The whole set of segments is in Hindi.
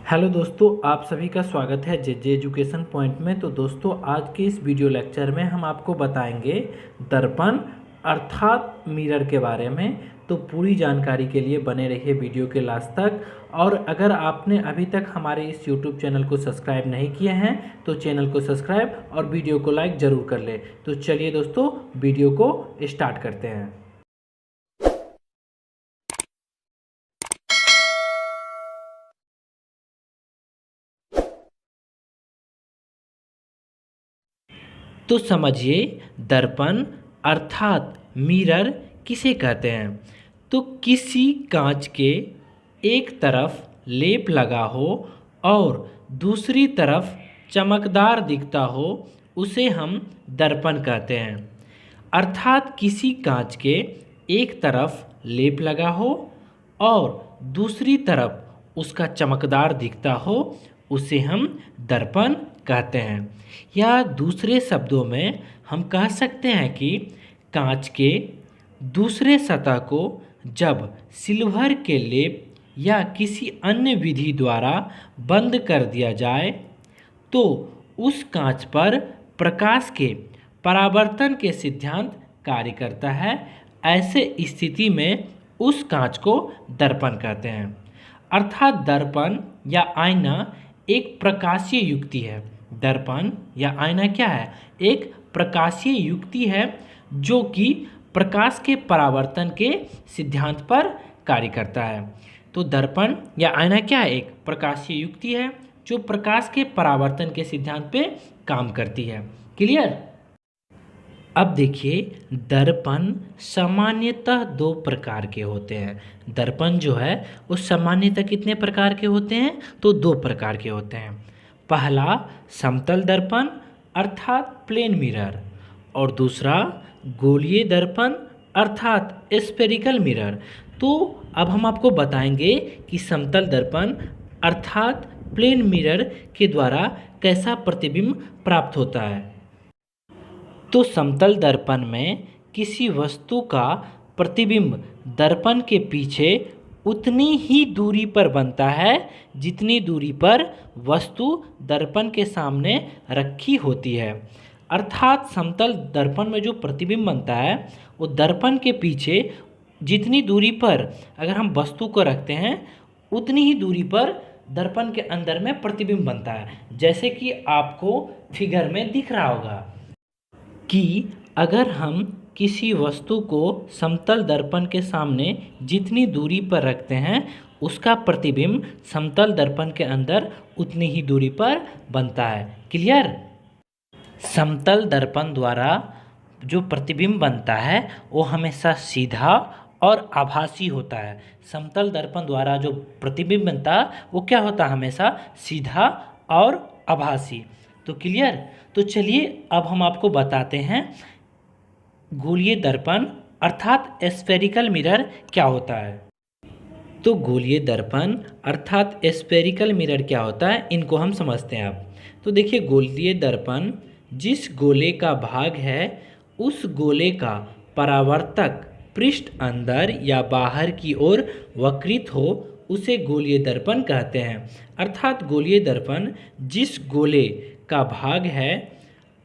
हेलो दोस्तों, आप सभी का स्वागत है जे एजुकेशन पॉइंट में। तो दोस्तों, आज के इस वीडियो लेक्चर में हम आपको बताएंगे दर्पण अर्थात मिरर के बारे में। तो पूरी जानकारी के लिए बने रहिए वीडियो के लास्ट तक। और अगर आपने अभी तक हमारे इस यूट्यूब चैनल को सब्सक्राइब नहीं किए हैं तो चैनल को सब्सक्राइब और वीडियो को लाइक ज़रूर कर ले। तो चलिए दोस्तों, वीडियो को स्टार्ट करते हैं। तो समझिए, दर्पण अर्थात मिरर किसे कहते हैं। तो किसी कांच के एक तरफ लेप लगा हो और दूसरी तरफ चमकदार दिखता हो, उसे हम दर्पण कहते हैं। अर्थात किसी कांच के एक तरफ लेप लगा हो और दूसरी तरफ उसका चमकदार दिखता हो, उसे हम दर्पण कहते हैं। या दूसरे शब्दों में हम कह सकते हैं कि कांच के दूसरे सतह को जब सिल्वर के लेप या किसी अन्य विधि द्वारा बंद कर दिया जाए तो उस कांच पर प्रकाश के परावर्तन के सिद्धांत कार्य करता है। ऐसे स्थिति में उस कांच को दर्पण कहते हैं। अर्थात दर्पण या आईना एक प्रकाशीय युक्ति है। दर्पण या आईना क्या है? एक प्रकाशीय युक्ति है जो कि प्रकाश के परावर्तन के सिद्धांत पर कार्य करता है। तो दर्पण या आईना क्या है? एक प्रकाशीय युक्ति है जो प्रकाश के परावर्तन के सिद्धांत पे काम करती है। क्लियर? अब देखिए, दर्पण सामान्यतः दो प्रकार के होते हैं। दर्पण जो है वो सामान्यतः कितने प्रकार के होते हैं? तो दो प्रकार के होते हैं। पहला समतल दर्पण अर्थात प्लेन मिरर, और दूसरा गोलीय दर्पण अर्थात स्फेरिकल मिरर। तो अब हम आपको बताएंगे कि समतल दर्पण अर्थात प्लेन मिरर के द्वारा कैसा प्रतिबिंब प्राप्त होता है। तो समतल दर्पण में किसी वस्तु का प्रतिबिंब दर्पण के पीछे उतनी ही दूरी पर बनता है जितनी दूरी पर वस्तु दर्पण के सामने रखी होती है। अर्थात समतल दर्पण में जो प्रतिबिंब बनता है वो दर्पण के पीछे जितनी दूरी पर अगर हम वस्तु को रखते हैं उतनी ही दूरी पर दर्पण के अंदर में प्रतिबिंब बनता है। जैसे कि आपको फिगर में दिख रहा होगा कि अगर हम किसी वस्तु को समतल दर्पण के सामने जितनी दूरी पर रखते हैं उसका प्रतिबिंब समतल दर्पण के अंदर उतनी ही दूरी पर बनता है। क्लियर? समतल दर्पण द्वारा जो प्रतिबिंब बनता है वो हमेशा सीधा और आभासी होता है। समतल दर्पण द्वारा जो प्रतिबिंब बनता है वो क्या होता है? हमेशा सीधा और आभासी। तो क्लियर? तो चलिए अब हम आपको बताते हैं गोलीय दर्पण अर्थात स्फेरिकल मिरर क्या होता है। तो गोलीय दर्पण अर्थात स्फेरिकल मिरर क्या होता है, इनको हम समझते हैं अब। तो देखिए, गोलीय दर्पण जिस गोले का भाग है उस गोले का परावर्तक पृष्ठ अंदर या बाहर की ओर वक्रित हो उसे गोलीय दर्पण कहते हैं। अर्थात गोलीय दर्पण जिस गोले का भाग है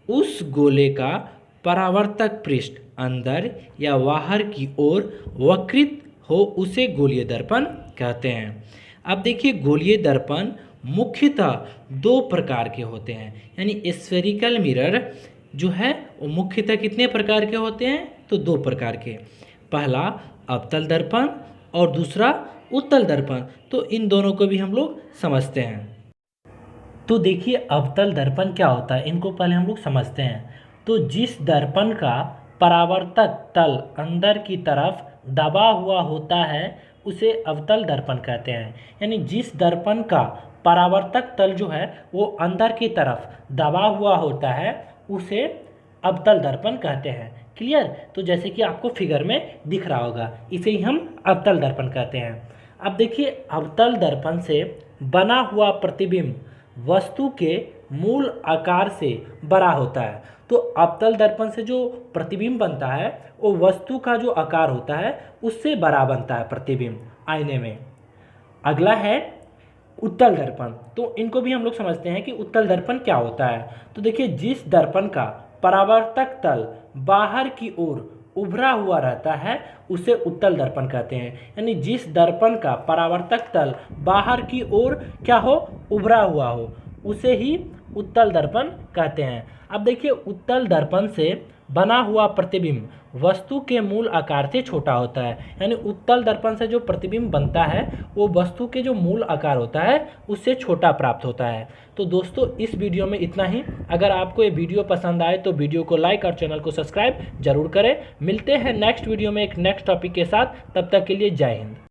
उस गोले का परावर्तक पृष्ठ अंदर या बाहर की ओर वक्रित हो उसे गोलीय दर्पण कहते हैं। अब देखिए, गोलीय दर्पण मुख्यतः दो प्रकार के होते हैं। यानी स्फेरिकल मिरर जो है वो मुख्यतः कितने प्रकार के होते हैं? तो दो प्रकार के। पहला अवतल दर्पण और दूसरा उत्तल दर्पण। तो इन दोनों को भी हम लोग समझते हैं। तो देखिए, अवतल दर्पण क्या होता है, इनको पहले हम लोग समझते हैं। तो जिस दर्पण का परावर्तक तल अंदर की तरफ दबा हुआ होता है उसे अवतल दर्पण कहते हैं। यानी जिस दर्पण का परावर्तक तल जो है वो अंदर की तरफ दबा हुआ होता है उसे अवतल दर्पण कहते हैं। क्लियर? तो जैसे कि आपको फिगर में दिख रहा होगा, इसे ही हम अवतल दर्पण कहते हैं। अब देखिए, अवतल दर्पण से बना हुआ प्रतिबिंब वस्तु के मूल आकार से बड़ा होता है। तो अवतल दर्पण से जो प्रतिबिंब बनता है वो वस्तु का जो आकार होता है उससे बड़ा बनता है प्रतिबिंब आईने में। अगला है उत्तल दर्पण, तो इनको भी हम लोग समझते हैं कि उत्तल दर्पण क्या होता है। तो देखिए, जिस दर्पण का परावर्तक तल बाहर की ओर उभरा हुआ रहता है उसे उत्तल दर्पण कहते हैं। यानी जिस दर्पण का परावर्तक तल बाहर की ओर क्या हो, उभरा हुआ हो, उसे ही उत्तल दर्पण कहते हैं। अब देखिए, उत्तल दर्पण से बना हुआ प्रतिबिंब वस्तु के मूल आकार से छोटा होता है। यानी उत्तल दर्पण से जो प्रतिबिंब बनता है वो वस्तु के जो मूल आकार होता है उससे छोटा प्राप्त होता है। तो दोस्तों, इस वीडियो में इतना ही। अगर आपको ये वीडियो पसंद आए तो वीडियो को लाइक और चैनल को सब्सक्राइब जरूर करें। मिलते हैं नेक्स्ट वीडियो में एक नेक्स्ट टॉपिक के साथ। तब तक के लिए जय हिंद।